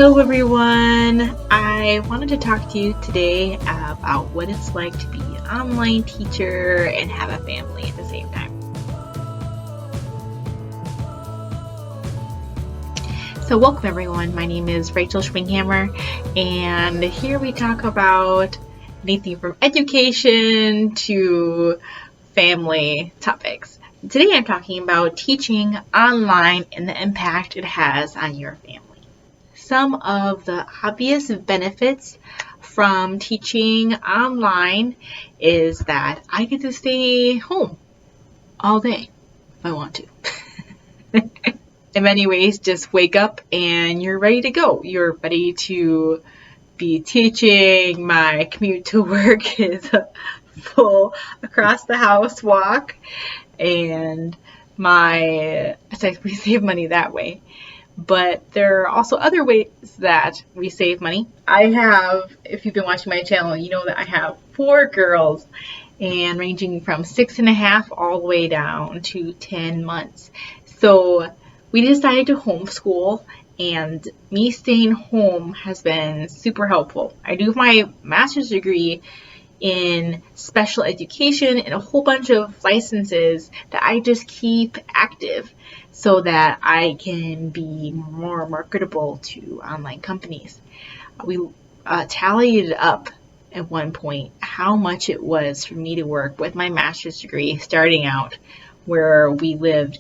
Hello everyone! I wanted to talk to you today about what it's like to be an online teacher and have a family at the same time. So welcome everyone, my name is Rachel Schwinghammer and here we talk about anything from education to family topics. Today I'm talking about teaching online and the impact it has on your family. Some of the obvious benefits from teaching online is that I get to stay home all day if I want to. In many ways, just wake up and you're ready to go. You're ready to be teaching. My commute to work is a full across the house walk, and we save money that way. But there are also other ways that we save money. If you've been watching my channel, you know that I have 4 girls, and ranging from 6.5 all the way down to 10 months. So we decided to homeschool, and me staying home has been super helpful. I do my master's degree in special education and a whole bunch of licenses that I just keep active so that I can be more marketable to online companies. We tallied up at one point how much it was for me to work with my master's degree starting out where we lived,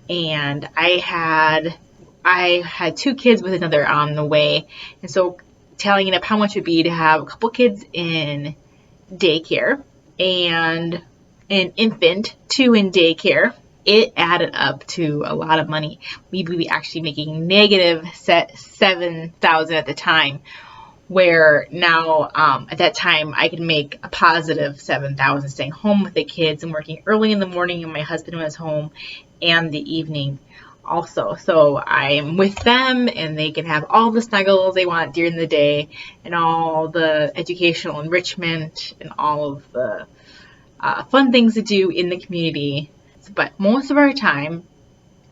and I had 2 kids with another on the way, and so tallying up how much it would be to have a couple kids in daycare and an infant 2 in daycare, it added up to a lot of money. We'd be actually making negative $7,000 at the time, where now at that time I could make a positive $7,000 staying home with the kids and working early in the morning, and my husband was home, and the evening also. So I'm with them and they can have all the snuggles they want during the day and all the educational enrichment and all of the fun things to do in the community. But most of our time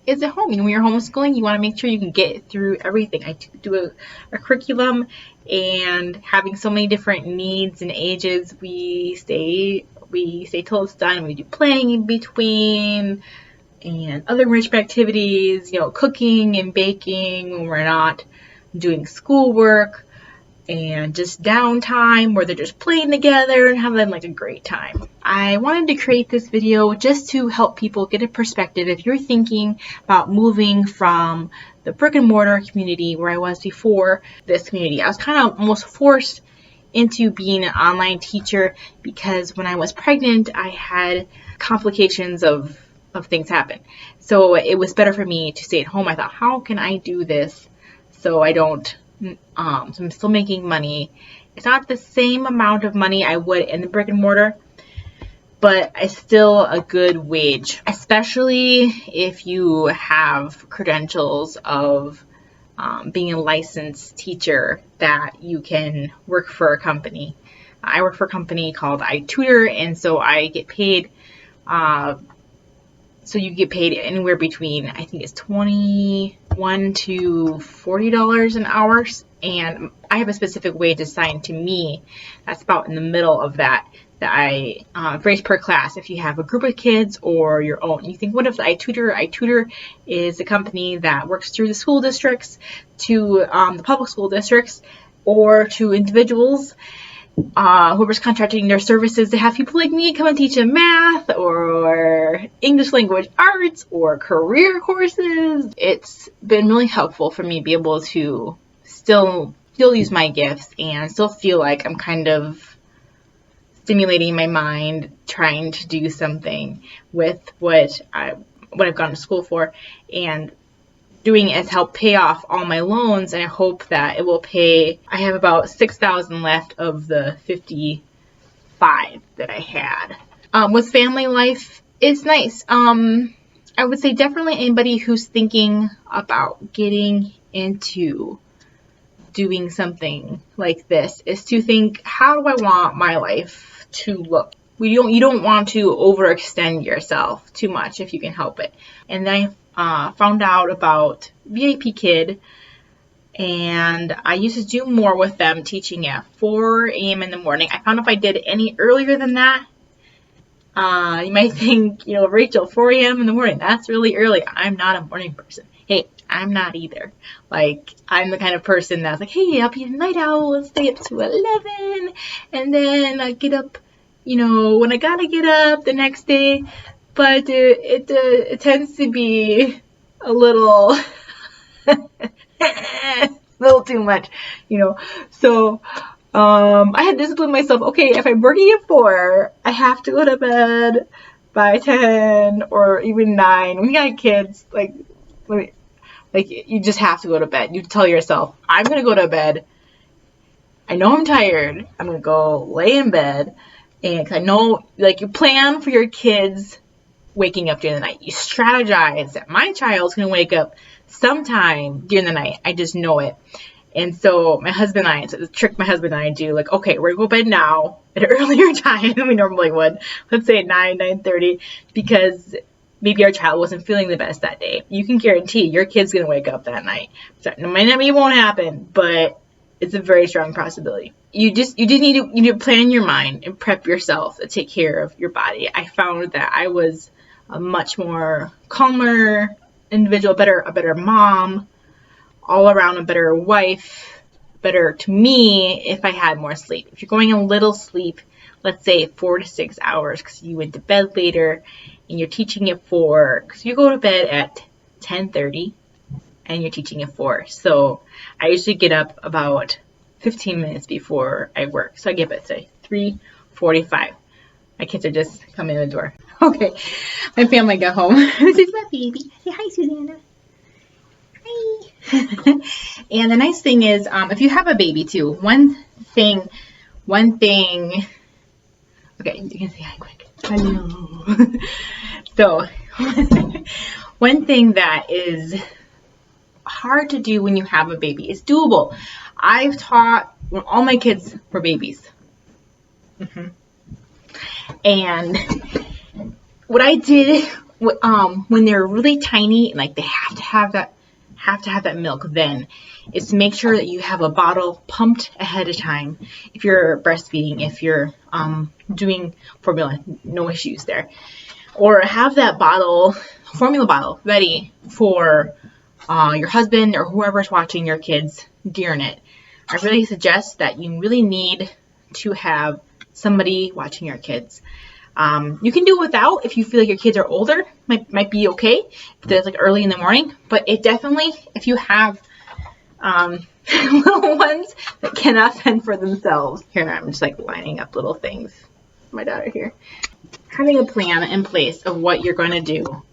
is at home. When you're homeschooling, you want to make sure you can get through everything. I do a curriculum, and having so many different needs and ages, we stay till it's done. We do playing in between and other enrichment activities, cooking and baking when we're not doing schoolwork, and just downtime where they're just playing together and having like a great time. I wanted to create this video just to help people get a perspective. If you're thinking about moving from the brick and mortar community where I was before this community, I was kind of almost forced into being an online teacher because when I was pregnant, I had complications of things happen. So it was better for me to stay at home. I thought, how can I do this so I don't, so I'm still making money. It's not the same amount of money I would in the brick and mortar, but it's still a good wage, especially if you have credentials of being a licensed teacher that you can work for a company. I work for a company called iTutor, and so I get paid so you get paid anywhere between, I think it's $21 to $40 an hour. And I have a specific wage assigned to me. That's about in the middle of that I raise per class. If you have a group of kids or your own, you think, what if iTutor? iTutor is a company that works through the school districts to the public school districts or to individuals. Whoever's contracting their services to have people like me come and teach them math or English language arts or career courses. It's been really helpful for me to be able to still use my gifts and still feel like I'm kind of stimulating my mind, trying to do something with what I've gone to school for, and doing it has helped pay off all my loans, and I hope that it will pay. I have about $6,000 left of the $55,000 that I had. With family life, it's nice. I would say definitely anybody who's thinking about getting into doing something like this is to think, how do I want my life to look? You don't want to overextend yourself too much if you can help it. And then I found out about VIPKID And I used to do more with them teaching at 4 a.m. in the morning. I found if I did any earlier than that, you might think, Rachel, 4 a.m. in the morning, that's really early. I'm not a morning person. Hey, I'm not either. Like, I'm the kind of person that's like, hey, I'll be a night owl, let's stay up to 11, and then I get up, when I gotta get up the next day. But it tends to be a little, a little too much, So, I had disciplined myself. Okay, if I'm working at 4, I have to go to bed by 10 or even 9. When you got kids, like you just have to go to bed. You tell yourself, I'm gonna go to bed. I know I'm tired. I'm gonna go lay in bed, and 'cause I know, you plan for your kids waking up during the night. You strategize that my child's gonna wake up sometime during the night. I just know it. And so it's the trick my husband and I do, okay, we're going to go to bed now at an earlier time than we normally would. Let's say 9:30, because maybe our child wasn't feeling the best that day. You can guarantee your kid's going to wake up that night. So it might not mean it won't happen, but it's a very strong possibility. You just need to plan your mind and prep yourself to take care of your body. I found that I was a much more calmer individual, a better mom, all around a better wife, better to me if I had more sleep. If you're going a little sleep, let's say 4 to 6 hours because you went to bed later and you're teaching at 4, because you go to bed at 10:30 and you're teaching at 4. So I usually get up about 15 minutes before I work. So I get up at, say, 3:45. My kids are just coming in the door. Okay, my family got home. This is my baby. Say hi, Susanna. And the nice thing is, if you have a baby too, one thing, okay, you can say hi quick. Hello. So, one thing that is hard to do when you have a baby is doable. I've taught when all my kids were babies. And what I did, when they're really tiny, and they have to have that milk then, is to make sure that you have a bottle pumped ahead of time. If you're breastfeeding, if you're doing formula, no issues there. Or have that formula bottle ready for your husband or whoever's watching your kids during it. I really suggest that you really need to have somebody watching your kids. You can do it without if you feel like your kids are older, might be okay if it's early in the morning, but it definitely, if you have little ones that cannot fend for themselves. Here, I'm just lining up little things. My daughter here. Having a plan in place of what you're going to do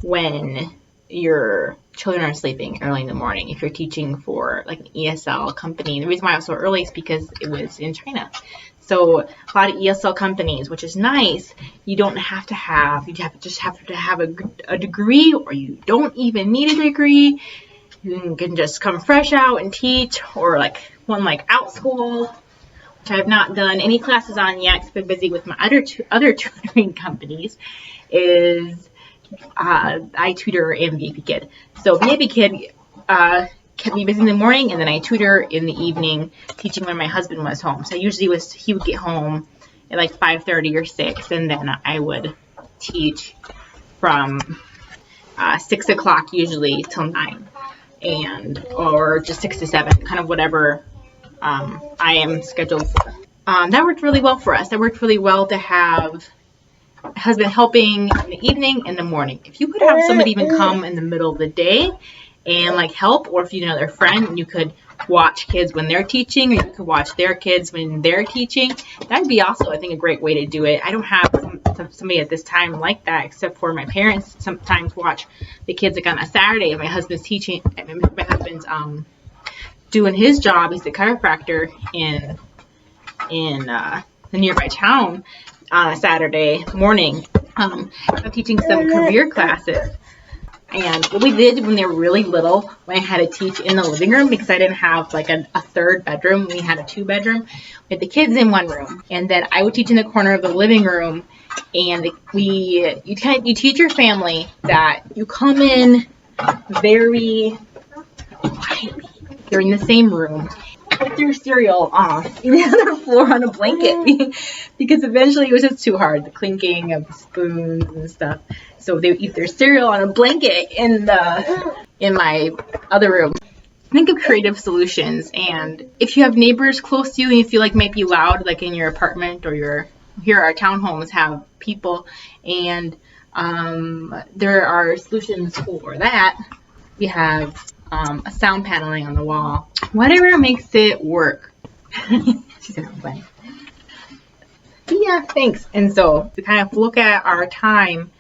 when your children are sleeping early in the morning. If you're teaching for an ESL company, the reason why I was so early is because it was in China. So a lot of ESL companies, which is nice, you just have to have a degree, or you don't even need a degree. You can just come fresh out and teach, or one out school, which I have not done any classes on yet because I've been busy with my other tutoring companies, is iTutor and VIPKID. So VIPKID kept me busy in the morning, and then I tutor in the evening, teaching when my husband was home. So usually he would get home at 5:30 or 6, and then I would teach from 6 o'clock usually till 9, or just 6 to 7, kind of whatever I am scheduled for. That worked really well for us. That worked really well to have my husband helping in the evening and the morning. If you could have somebody even come in the middle of the day and help, or if you know their friend and you could watch kids when they're teaching, or you could watch their kids when they're teaching, that'd be also, I think, a great way to do it. I don't have somebody at this time like that, except for my parents sometimes watch the kids on a Saturday if my husband's teaching. My husband's doing his job. He's the chiropractor in the nearby town on a Saturday morning. I'm teaching some career classes. And what we did when they were really little, when I had to teach in the living room, because I didn't have a third bedroom, we had a 2-bedroom. We had the kids in one room, and then I would teach in the corner of the living room. And you teach your family that you come in very quietly. They're in the same room. Put their cereal off in the other floor on a blanket because eventually it was just too hard, the clinking of the spoons and stuff. So they would eat their cereal on a blanket in my other room. Think of creative solutions, and if you have neighbors close to you and you feel like it might be loud, like in your apartment or here our townhomes have people, and there are solutions for that. We have a sound paneling on the wall. Whatever makes it work. She's gonna play. Yeah, thanks. And so we kind of look at our time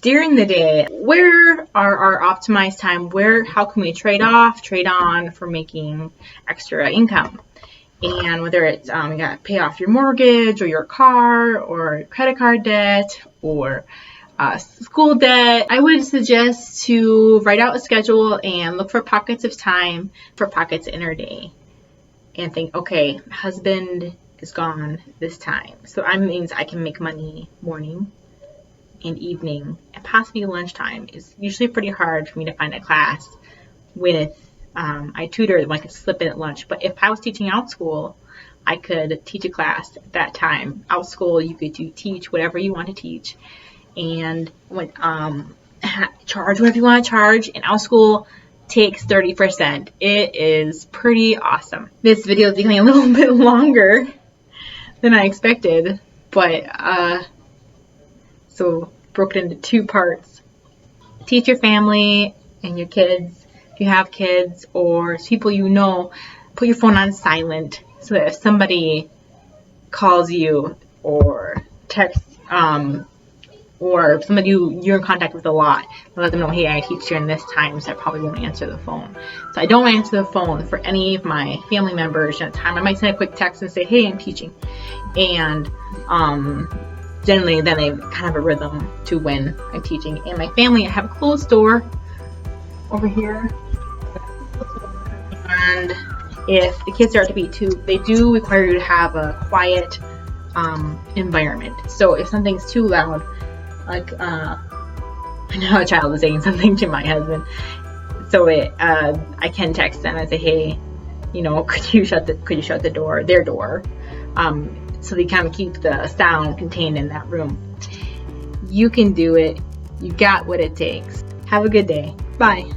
during the day. Where are our optimized time? How can we trade off, trade on for making extra income? And whether it's you got to pay off your mortgage or your car or credit card debt or school debt, I would suggest to write out a schedule and look for pockets of time, for pockets in our day, and think, okay, my husband is gone this time, so that means I can make money morning and evening and possibly lunchtime. It's usually pretty hard for me to find a class with iTutor, I could slip in at lunch. But if I was teaching out school, I could teach a class at that time. Out school, you could teach whatever you want to teach, and charge whatever you want to charge. And out school takes 30%. It is pretty awesome. This video is becoming a little bit longer than I expected, but so broken into two parts. Teach your family and your kids, if you have kids or people you know, put your phone on silent so that if somebody calls you or texts or if somebody you're in contact with a lot, let them know, hey, I teach during this time, so I probably won't answer the phone. So I don't answer the phone for any of my family members at the time. I might send a quick text and say, hey, I'm teaching. And generally then they kind of have a rhythm to when I'm teaching. And my family, I have a closed door over here. And if the kids start to be too, they do require you to have a quiet environment. So if something's too loud, like I know a child is saying something to my husband, so I can text them and say, hey, could you shut the door, their door, so they kind of keep the sound contained in that room. You can do it. You got what it takes. Have a good day. Bye.